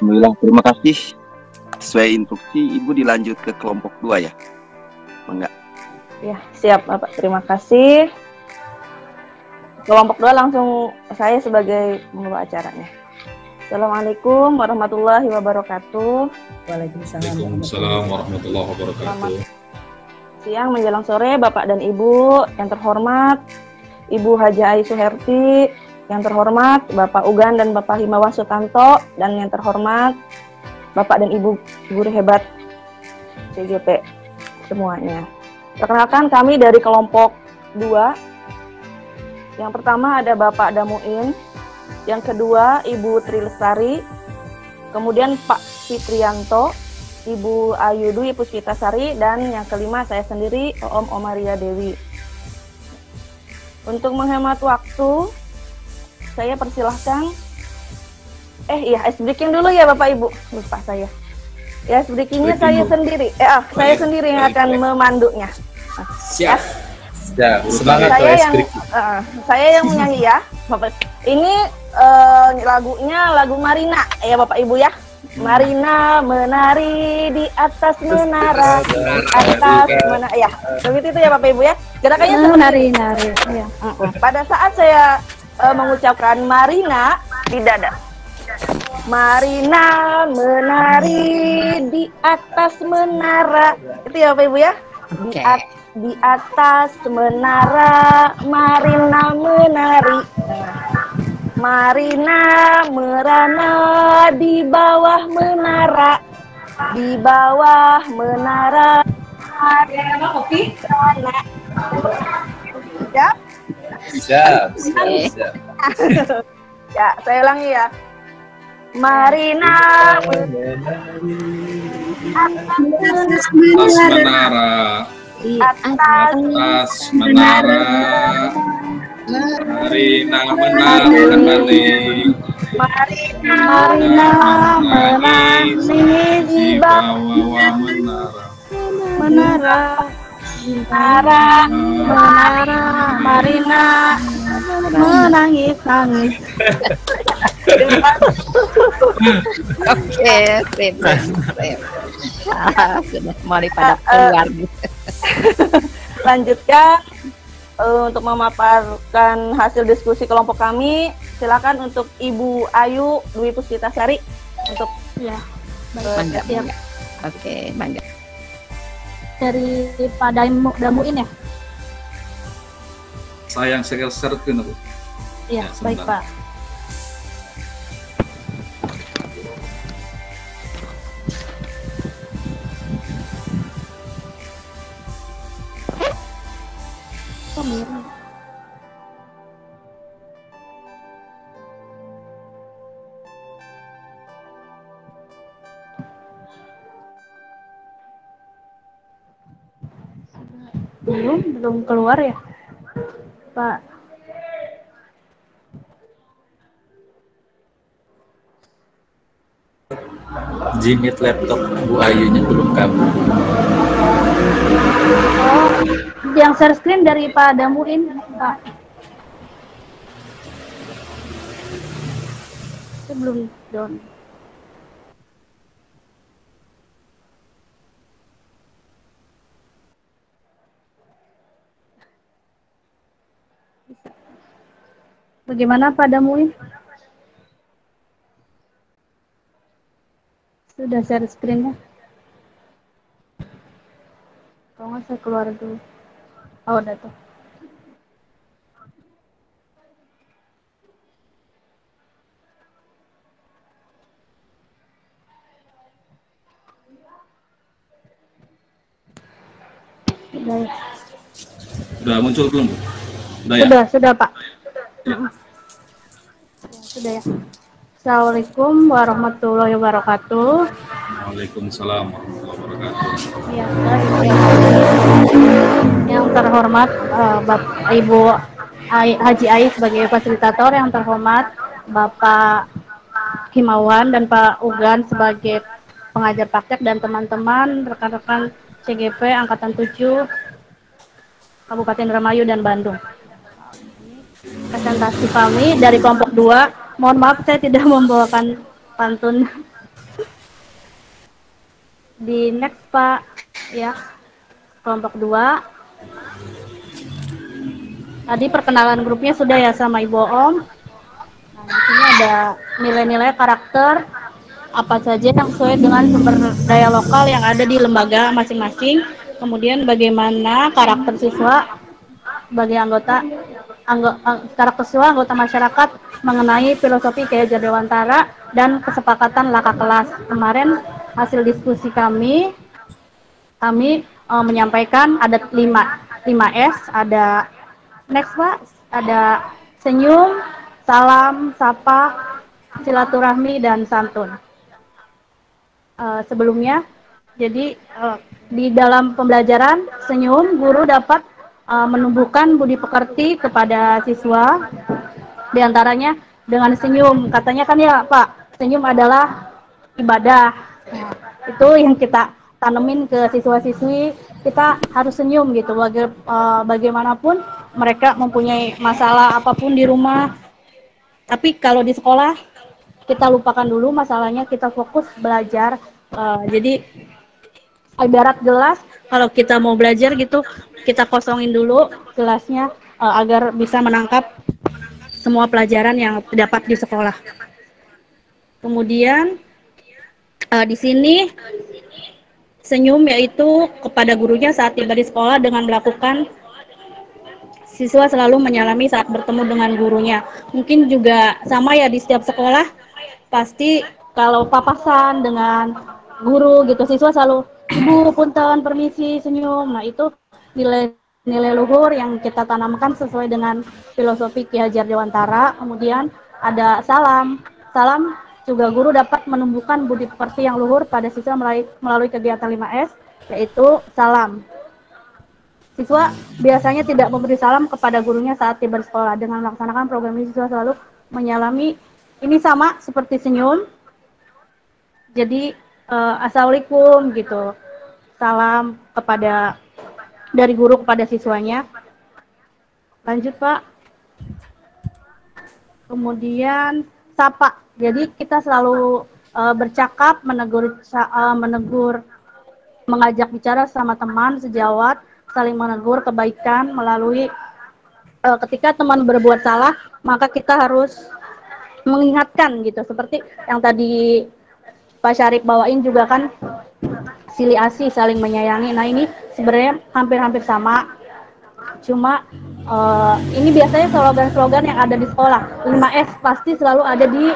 Alhamdulillah, terima kasih. Sesuai instruksi, Ibu dilanjut ke kelompok 2 ya? Enggak. Ya, siap Bapak. Terima kasih. Kelompok 2 langsung saya sebagai pembawa acaranya. Assalamualaikum warahmatullahi wabarakatuh. Waalaikumsalam warahmatullahi wabarakatuh. Siang menjelang sore Bapak dan Ibu yang terhormat, Ibu Haji Ai Suherti, yang terhormat Bapak Ugan dan Bapak Himawan Sutanto, dan yang terhormat Bapak dan Ibu guru hebat CGP semuanya. Perkenalkan kami dari kelompok 2. Yang pertama ada Bapak Damuin, yang kedua Ibu Tri Lestari, kemudian Pak Fitrianto, Ibu Ayu Dwi Puspitasari, dan yang kelima saya sendiri, Om Omaria Dewi. Untuk menghemat waktu, saya persilahkan ice breaking dulu ya Bapak Ibu. Lupa saya. Ya, ice breakingnya saya sendiri. Saya sendiri yang akan memandunya. Siap. Ya, semangat saya yang menyanyi ya. Bapak. Ini lagunya lagu Marina ya Bapak Ibu ya. Marina menari di atas menara, ya, begitu itu ya Bapak Ibu ya. Gerakannya menari-nari. Ya. Pada saat saya mengucapkan Marina di dada. Marina menari di atas menara. Itu ya Bapak Ibu ya. Di atas menara Marina menari. Marina merana di bawah menara, di bawah menara. Ada kopi? Siap? Siap. Ya, saya ulangi ya. Marina atas menara, atas menara. Marina menari kembali. Marina menari di bawah menara. Marina menangis-nangis. Oke, sip. Sudah mulai pada keluar. Lanjutkan. Untuk memaparkan hasil diskusi kelompok kami, silakan untuk Ibu Ayu Dwi Puspitasari untuk ya. Baik, siap. Oke, bangga. Dari Pak Damuin ya? Saya yang share-kan aku. Iya, baik Pak. Belum keluar ya Pak. Jimit laptop Bu Ayunya belum kabur. Oh, yang share screen dari Pak Damuin Pak. Itu belum down. Bagaimana Pak Damuin? Sudah share screen-nya? Kalau nggak saya keluar dulu. Oh, udah tuh. Sudah muncul belum, Bu? Sudah ya? Sudah Pak. Ya. Sudah ya. Assalamualaikum warahmatullahi wabarakatuh. Waalaikumsalam warahmatullahi wabarakatuh. Ya, yang terhormat Bapak Ibu Haji Ai sebagai fasilitator, yang terhormat Bapak Himawan dan Pak Ugan sebagai pengajar praktek, dan teman-teman rekan-rekan CGP Angkatan 7 Kabupaten Indramayu dan Bandung. Presentasi kami dari kelompok 2. Mohon maaf saya tidak membawakan pantun Di next Pak, ya kelompok 2. Tadi perkenalan grupnya sudah ya sama Ibu Om. Nah, di sini ada nilai-nilai karakter apa saja yang sesuai dengan sumber daya lokal yang ada di lembaga masing-masing. Kemudian bagaimana karakter siswa sebagai karakter siswa anggota masyarakat mengenai filosofi Ki Hajar Dewantara dan kesepakatan laka kelas. Kemarin hasil diskusi kami menyampaikan ada 5S, ada next Pak, ada senyum, salam, sapa, silaturahmi, dan santun. Sebelumnya, jadi di dalam pembelajaran senyum, guru dapat menumbuhkan budi pekerti kepada siswa, diantaranya dengan senyum. Katanya kan ya Pak, senyum adalah ibadah. Nah, itu yang kita tanemin ke siswa-siswi, kita harus senyum gitu. Bagaimanapun mereka mempunyai masalah apapun di rumah, tapi kalau di sekolah kita lupakan dulu masalahnya, kita fokus belajar. Jadi ibarat gelas, kalau kita mau belajar gitu, kita kosongin dulu gelasnya agar bisa menangkap semua pelajaran yang terdapat di sekolah. Kemudian di sini senyum yaitu kepada gurunya saat tiba di sekolah dengan melakukan siswa selalu menyalami saat bertemu dengan gurunya. Mungkin juga sama ya di setiap sekolah, pasti kalau papasan dengan guru gitu, siswa selalu, Ibu, punten, permisi, senyum. Nah itu nilai luhur yang kita tanamkan sesuai dengan filosofi Ki Hajar Dewantara. Kemudian ada salam. Salam juga guru dapat menumbuhkan budi pekerti yang luhur pada siswa melalui kegiatan 5S, yaitu salam. Siswa biasanya tidak memberi salam kepada gurunya saat tiba di sekolah. Dengan melaksanakan program ini, siswa selalu menyalami. Ini sama seperti senyum. Jadi assalamualaikum gitu. Salam dari guru kepada siswanya. Lanjut Pak. Kemudian sapa. Jadi kita selalu bercakap, menegur, mengajak bicara sama teman sejawat, saling menegur kebaikan melalui ketika teman berbuat salah, maka kita harus mengingatkan gitu. Seperti yang tadi Pak Syarif bawain juga kan, sili asih, saling menyayangi. Nah ini sebenarnya hampir-hampir sama. Cuma ini biasanya slogan-slogan yang ada di sekolah. 5S pasti selalu ada di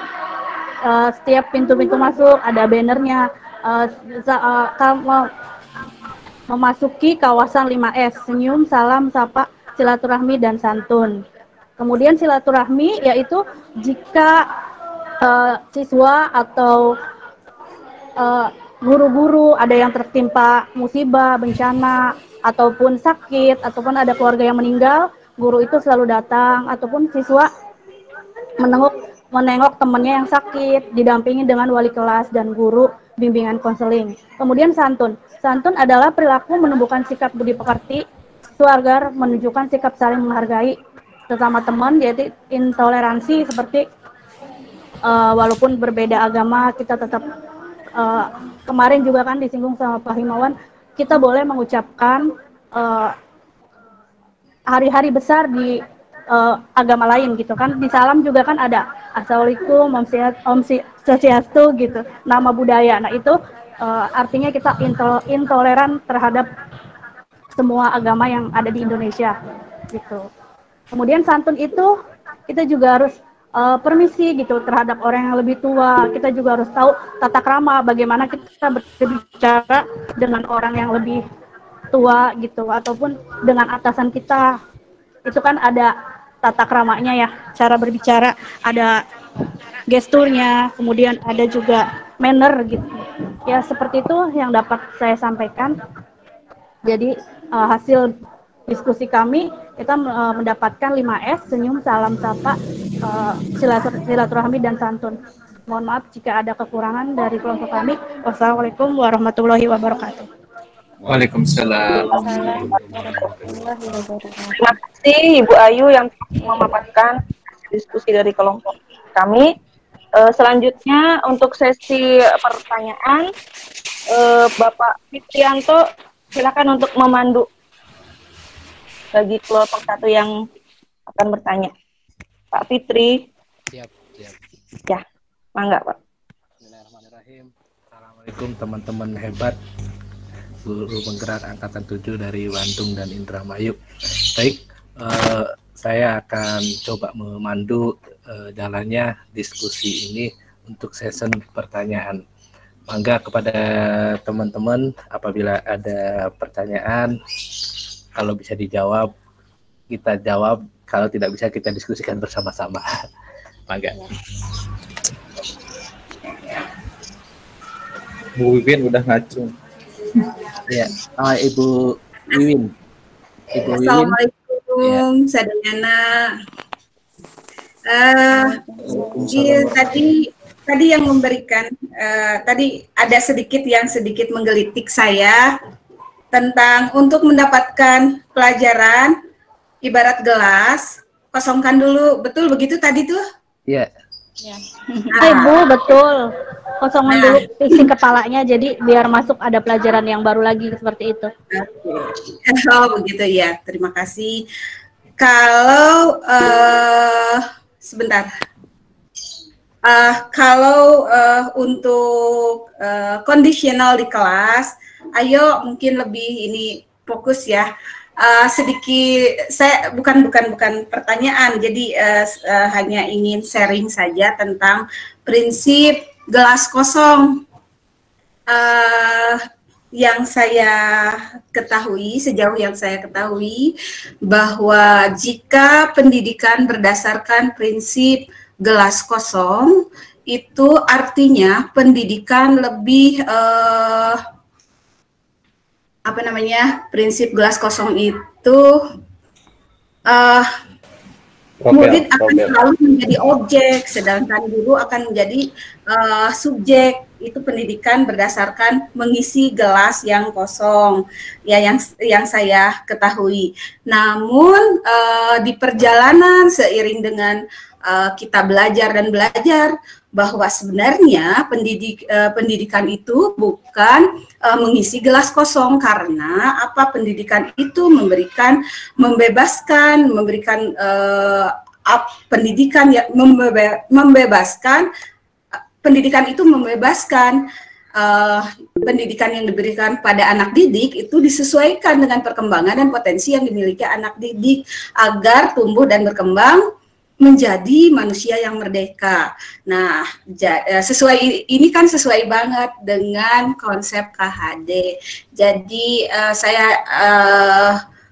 setiap pintu-pintu masuk, ada bannernya. Memasuki kawasan 5S, senyum, salam, sapa, silaturahmi, dan santun. Kemudian silaturahmi yaitu jika siswa atau guru-guru ada yang tertimpa musibah, bencana, ataupun sakit, ataupun ada keluarga yang meninggal, guru itu selalu datang, ataupun siswa menengok temannya yang sakit, didampingi dengan wali kelas dan guru bimbingan konseling. Kemudian santun. Santun adalah perilaku menumbuhkan sikap budi pekerti agar menunjukkan sikap saling menghargai sesama teman, yaitu intoleransi, seperti walaupun berbeda agama kita tetap kemarin juga kan disinggung sama Pak Himawan, kita boleh mengucapkan hari-hari besar di agama lain gitu kan. Di salam juga kan ada assalamualaikum, om swastiastu gitu, nama budaya. Nah itu artinya kita intoleran terhadap semua agama yang ada di Indonesia gitu. Kemudian santun itu kita juga harus permisi gitu terhadap orang yang lebih tua. Kita juga harus tahu tata krama, bagaimana kita berbicara dengan orang yang lebih tua gitu, ataupun dengan atasan kita. Itu kan ada tata kramanya ya, cara berbicara, ada gesturnya, kemudian ada juga manner gitu. Ya seperti itu yang dapat saya sampaikan. Jadi hasil diskusi kami, kita mendapatkan 5S, senyum, salam, sapa, silaturahmi, dan santun. Mohon maaf jika ada kekurangan dari kelompok kami. Wassalamualaikum warahmatullahi wabarakatuh. Waalaikumsalam. Terima kasih Ibu Ayu yang memaparkan diskusi dari kelompok kami. Selanjutnya untuk sesi pertanyaan, Bapak Fitrianto silakan untuk memandu bagi kelompok 1 yang akan bertanya. Pak Fitri. Siap. Ya, mangga Pak. Bismillahirrahmanirrahim. Assalamualaikum teman-teman hebat, guru penggerak angkatan 7 dari Bandung dan Indramayu. Baik, saya akan coba memandu jalannya diskusi ini untuk sesi pertanyaan. Mangga kepada teman-teman apabila ada pertanyaan, kalau bisa dijawab kita jawab, kalau tidak bisa kita diskusikan bersama-sama. Mangga. Bu Wiwin udah ngacung. Ya, Ibu Wiwin. Ibu Wiwin. Assalamualaikum, ya. Sadayana. Tadi yang memberikan, tadi ada sedikit menggelitik saya tentang untuk mendapatkan pelajaran ibarat gelas, kosongkan dulu, betul begitu tadi tuh? Iya. Ya. Ibu betul, kosongkan dulu isi kepalanya, jadi biar masuk ada pelajaran yang baru lagi seperti itu. Okay. Oh begitu ya, terima kasih. Kalau sebentar. Kalau untuk kondisional di kelas, ayo mungkin lebih ini fokus ya. Sedikit saya bukan pertanyaan, jadi hanya ingin sharing saja tentang prinsip gelas kosong. Yang saya ketahui, sejauh yang saya ketahui, bahwa jika pendidikan berdasarkan prinsip gelas kosong, itu artinya pendidikan lebih prinsip gelas kosong itu murid akan selalu menjadi objek, sedangkan guru akan menjadi subjek. Itu pendidikan berdasarkan mengisi gelas yang kosong, ya, yang saya ketahui. Namun di perjalanan seiring dengan kita belajar bahwa sebenarnya pendidikan itu bukan mengisi gelas kosong, karena pendidikan itu memberikan pendidikan yang membebaskan. Pendidikan itu membebaskan, pendidikan yang diberikan pada anak didik itu disesuaikan dengan perkembangan dan potensi yang dimiliki anak didik agar tumbuh dan berkembang menjadi manusia yang merdeka. Nah, ini kan sesuai banget dengan konsep KHD. Jadi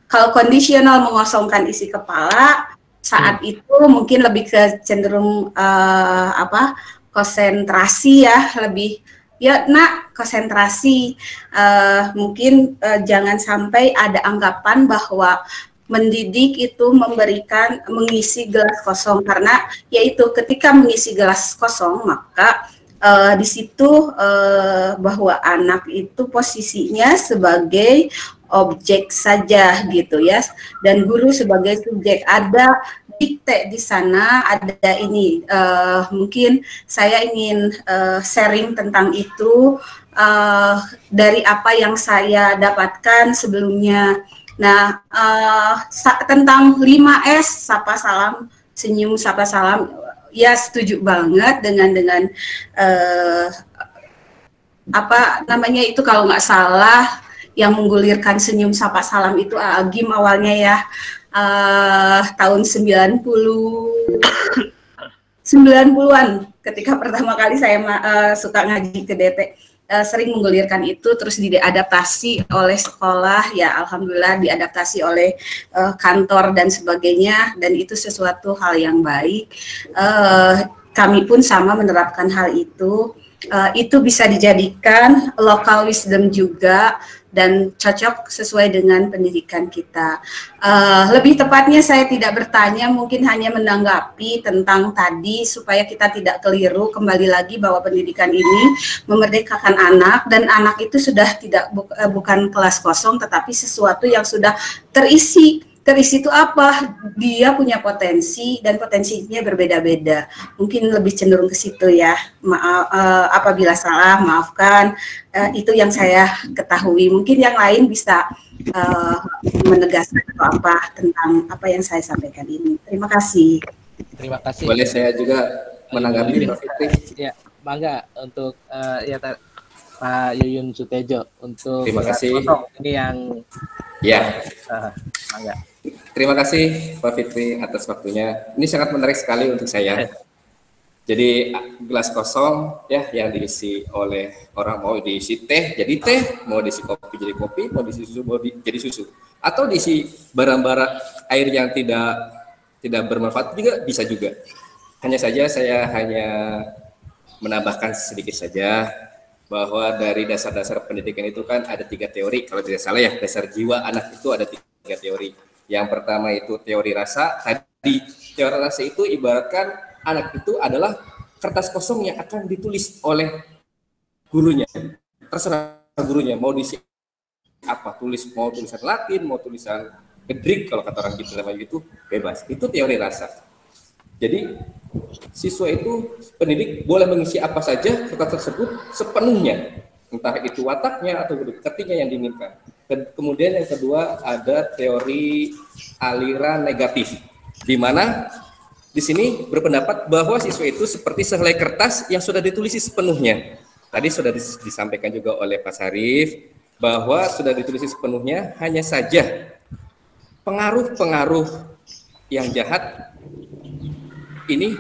kalau kondisional mengosongkan isi kepala, saat itu mungkin lebih ke cenderung konsentrasi ya, lebih konsentrasi. Mungkin jangan sampai ada anggapan bahwa mendidik itu mengisi gelas kosong, karena yaitu ketika mengisi gelas kosong maka di situ bahwa anak itu posisinya sebagai objek saja gitu ya, dan guru sebagai subjek. Ada dikte di sana, ada ini. Mungkin saya ingin sharing tentang itu dari apa yang saya dapatkan sebelumnya. Nah, tentang 5S, sapa salam, senyum sapa salam, ya setuju banget dengan itu kalau nggak salah yang menggulirkan senyum sapa salam itu Agim awalnya ya. Tahun 90-an ketika pertama kali saya suka ngaji ke DT, sering menggulirkan itu, terus diadaptasi oleh sekolah, ya alhamdulillah diadaptasi oleh kantor dan sebagainya, dan itu sesuatu hal yang baik. Kami pun sama menerapkan hal itu. Itu bisa dijadikan local wisdom juga dan cocok sesuai dengan pendidikan kita. Lebih tepatnya saya tidak bertanya, mungkin hanya menanggapi tentang tadi supaya kita tidak keliru. Kembali lagi bahwa pendidikan ini memerdekakan anak, dan anak itu sudah bukan kelas kosong, tetapi sesuatu yang sudah terisi terisi itu apa? Dia punya potensi dan potensinya berbeda-beda. Mungkin lebih cenderung ke situ ya. Maaf, apabila salah, maafkan. Itu yang saya ketahui. Mungkin yang lain bisa menegaskan atau apa tentang apa yang saya sampaikan ini. Terima kasih. Terima kasih. Boleh saya juga menanggapi, Pak Fitri? Ya, bangga untuk Pak Yuyun Sutejo untuk Terima kasih. Ini yang Ya. bangga. Terima kasih Pak Fitri atas waktunya. Ini sangat menarik sekali untuk saya. Jadi gelas kosong ya yang diisi oleh orang, mau diisi teh jadi teh, mau diisi kopi jadi kopi, mau diisi susu jadi susu, atau diisi barang-barang air yang tidak bermanfaat juga bisa juga. Hanya saja saya hanya menambahkan sedikit saja bahwa dari dasar-dasar pendidikan itu kan ada 3 teori, kalau tidak salah ya, dasar jiwa anak itu ada 3 teori. Yang pertama itu teori rasa. Tadi teori rasa itu ibaratkan anak itu adalah kertas kosong yang akan ditulis oleh gurunya. Terserah gurunya mau diisi apa, mau tulisan Latin, mau tulisan Gedrik kalau kata orang gitu namanya, itu bebas. Itu teori rasa. Jadi siswa itu, pendidik boleh mengisi apa saja kertas tersebut sepenuhnya, entah itu wataknya atau ketiknya yang diinginkan. Kemudian yang kedua ada teori aliran negatif, di mana di sini berpendapat bahwa siswa itu seperti sehelai kertas yang sudah ditulis sepenuhnya. Tadi sudah disampaikan juga oleh Pak Sarif bahwa sudah ditulis sepenuhnya, hanya saja pengaruh-pengaruh yang jahat ini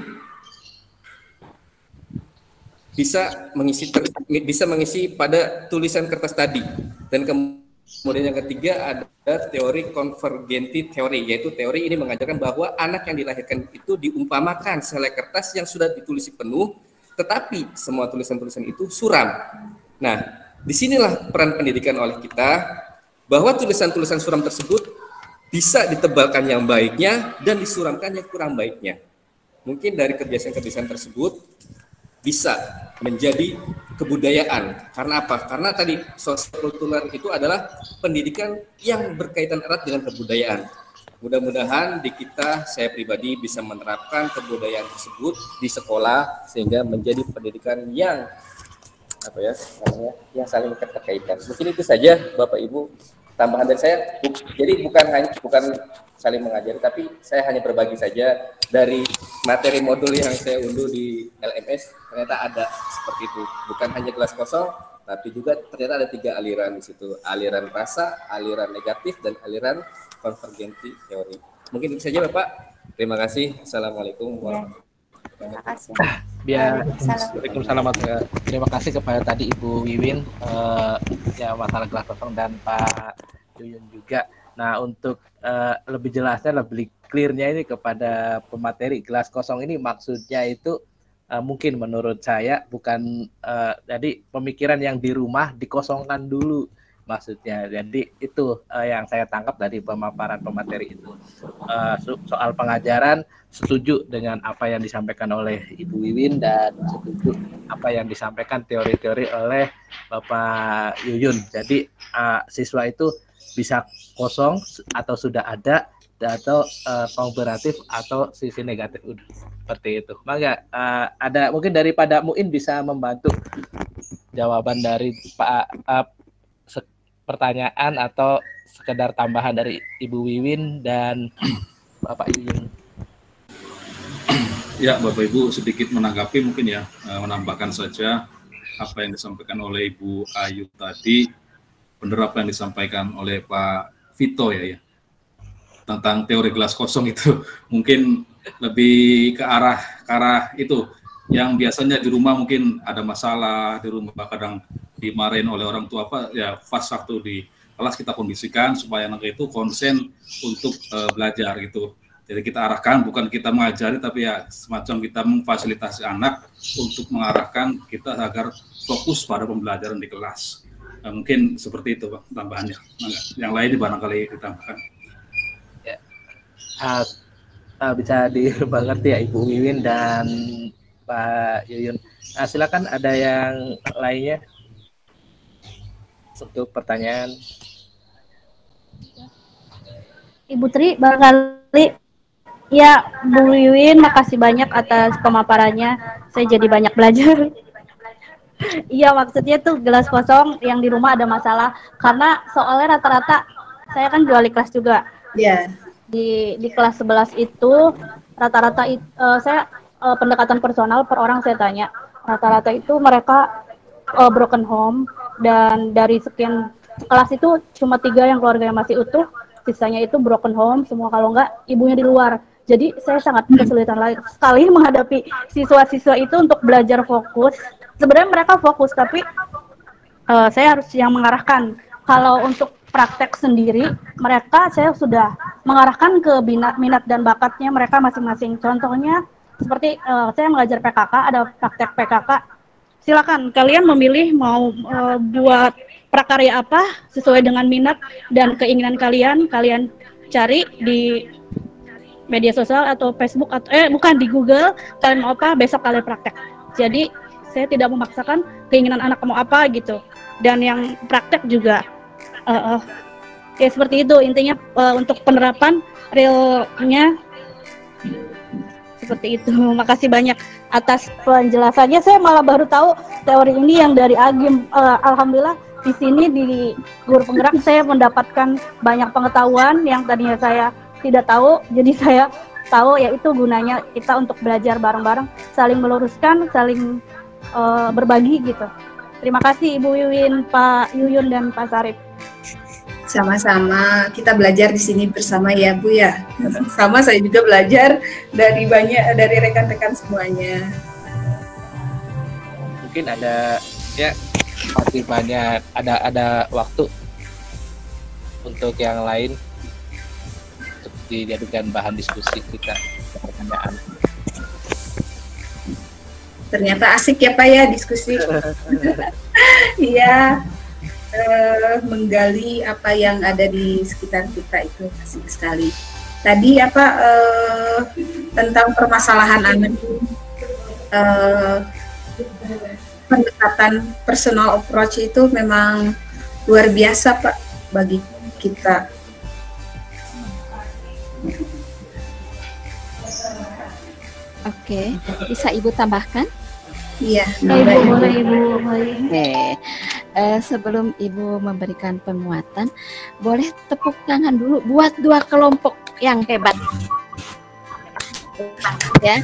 bisa mengisi pada tulisan kertas tadi. Dan kemudian yang ketiga ada teori konvergenti teori, yaitu teori ini mengajarkan bahwa anak yang dilahirkan itu diumpamakan sehelai kertas yang sudah ditulis penuh, tetapi semua tulisan-tulisan itu suram. Nah, disinilah peran pendidikan oleh kita, bahwa tulisan-tulisan suram tersebut bisa ditebalkan yang baiknya dan disuramkan yang kurang baiknya. Mungkin dari kebiasaan-kebiasaan tersebut bisa menjadi kebudayaan. Karena apa? Karena tadi sosio-kultural itu adalah pendidikan yang berkaitan erat dengan kebudayaan. Mudah-mudahan di kita, saya pribadi bisa menerapkan kebudayaan tersebut di sekolah sehingga menjadi pendidikan yang yang saling keterkaitan. Mungkin itu saja Bapak Ibu tambahan dari saya. Jadi bukan saling mengajari, tapi saya hanya berbagi saja dari materi modul yang saya unduh di LMS. Ternyata ada seperti itu, bukan hanya gelas kosong, tapi juga ternyata ada 3 aliran di situ: aliran rasa, aliran negatif, dan aliran konvergensi teori. Mungkin itu saja Bapak. Terima kasih. Assalamualaikum warahmatullahi wabarakatuh. Terima kasih. Waalaikumsalam. Terima kasih kepada tadi Ibu Wiwin ya masalah gelas kosong, dan Pak Yuyun juga. Nah, untuk lebih jelasnya, lebih clear-nya ini kepada pemateri, gelas kosong ini maksudnya itu mungkin menurut saya bukan jadi pemikiran yang di rumah dikosongkan dulu maksudnya. Jadi itu yang saya tangkap dari pemaparan pemateri itu. Soal pengajaran, setuju dengan apa yang disampaikan oleh Ibu Wiwin, dan setuju apa yang disampaikan teori-teori oleh Bapak Yuyun. Jadi siswa itu bisa kosong atau sudah ada, atau komparatif atau sisi negatif, udah seperti itu. Maka ada mungkin daripada Muin bisa membantu jawaban dari Pak pertanyaan atau sekedar tambahan dari Ibu Wiwin dan Bapak Yuyun. Ya, Bapak Ibu, sedikit menanggapi mungkin ya, menambahkan saja apa yang disampaikan oleh Ibu Ayu tadi. Benar apa yang disampaikan oleh Pak Vito ya tentang teori gelas kosong itu mungkin lebih ke arah itu yang biasanya di rumah mungkin ada masalah di rumah, kadang dimarahin oleh orang tua ya, pas waktu di kelas kita kondisikan supaya anak itu konsen untuk belajar gitu. Jadi kita arahkan, bukan kita mengajari, tapi ya semacam kita memfasilitasi anak untuk mengarahkan kita agar fokus pada pembelajaran di kelas. Mungkin seperti itu Pak tambahannya. Yang lain barangkali ditambahkan. Ya. Bisa dimengerti ya Ibu Wiwin dan Pak Yuyun. Silakan, ada yang lainnya untuk pertanyaan. Ibu Tri barangkali. Ya, Bu Wiwin, makasih banyak atas pemaparannya. Saya jadi banyak belajar. Iya, maksudnya tuh gelas kosong yang di rumah ada masalah. Karena soalnya rata-rata, saya kan jual kelas juga. Ya. Di kelas 11 itu, rata-rata saya pendekatan personal per orang saya tanya. Rata-rata itu mereka broken home. Dan dari sekian kelas itu cuma 3 yang keluarganya masih utuh. Sisanya itu broken home, semua kalau enggak ibunya di luar. Jadi saya sangat kesulitan sekali menghadapi siswa-siswa itu untuk belajar fokus. Sebenarnya mereka fokus, tapi saya harus yang mengarahkan. Kalau untuk praktek sendiri, mereka saya sudah mengarahkan ke minat dan bakatnya mereka masing-masing. Contohnya seperti saya mengajar PKK, ada praktek PKK. Silakan kalian memilih mau buat prakarya apa sesuai dengan minat dan keinginan kalian. Kalian cari di media sosial atau Facebook atau bukan di Google, kalian mau apa besok kalian praktek. Jadi saya tidak memaksakan keinginan anak mau apa gitu. Dan yang praktek juga ya seperti itu intinya, untuk penerapan realnya seperti itu. Makasih banyak atas penjelasannya. Saya malah baru tahu teori ini yang dari Agim. Alhamdulillah di sini di Guru Penggerak saya mendapatkan banyak pengetahuan yang tadinya saya tidak tahu, jadi saya tahu yaitu gunanya kita untuk belajar bareng-bareng, saling meluruskan, saling berbagi gitu. Terima kasih Ibu Wiwin, Pak Yuyun dan Pak Sarip. Sama-sama, kita belajar di sini bersama ya Bu ya. Sama saya juga belajar dari rekan-rekan semuanya. Mungkin ada ya masih banyak ada waktu untuk yang lain untuk dijadikan bahan diskusi kita, pertanyaan. Ternyata asik ya Pak ya diskusi. Iya. Menggali apa yang ada di sekitar kita itu asik sekali. Tadi tentang permasalahan anak, pendekatan personal approach itu memang luar biasa Pak bagi kita. Oke, bisa Ibu tambahkan? Iya, Boleh Ibu. Oke. Sebelum Ibu memberikan penguatan, boleh tepuk tangan dulu buat 2 kelompok yang hebat. Ya.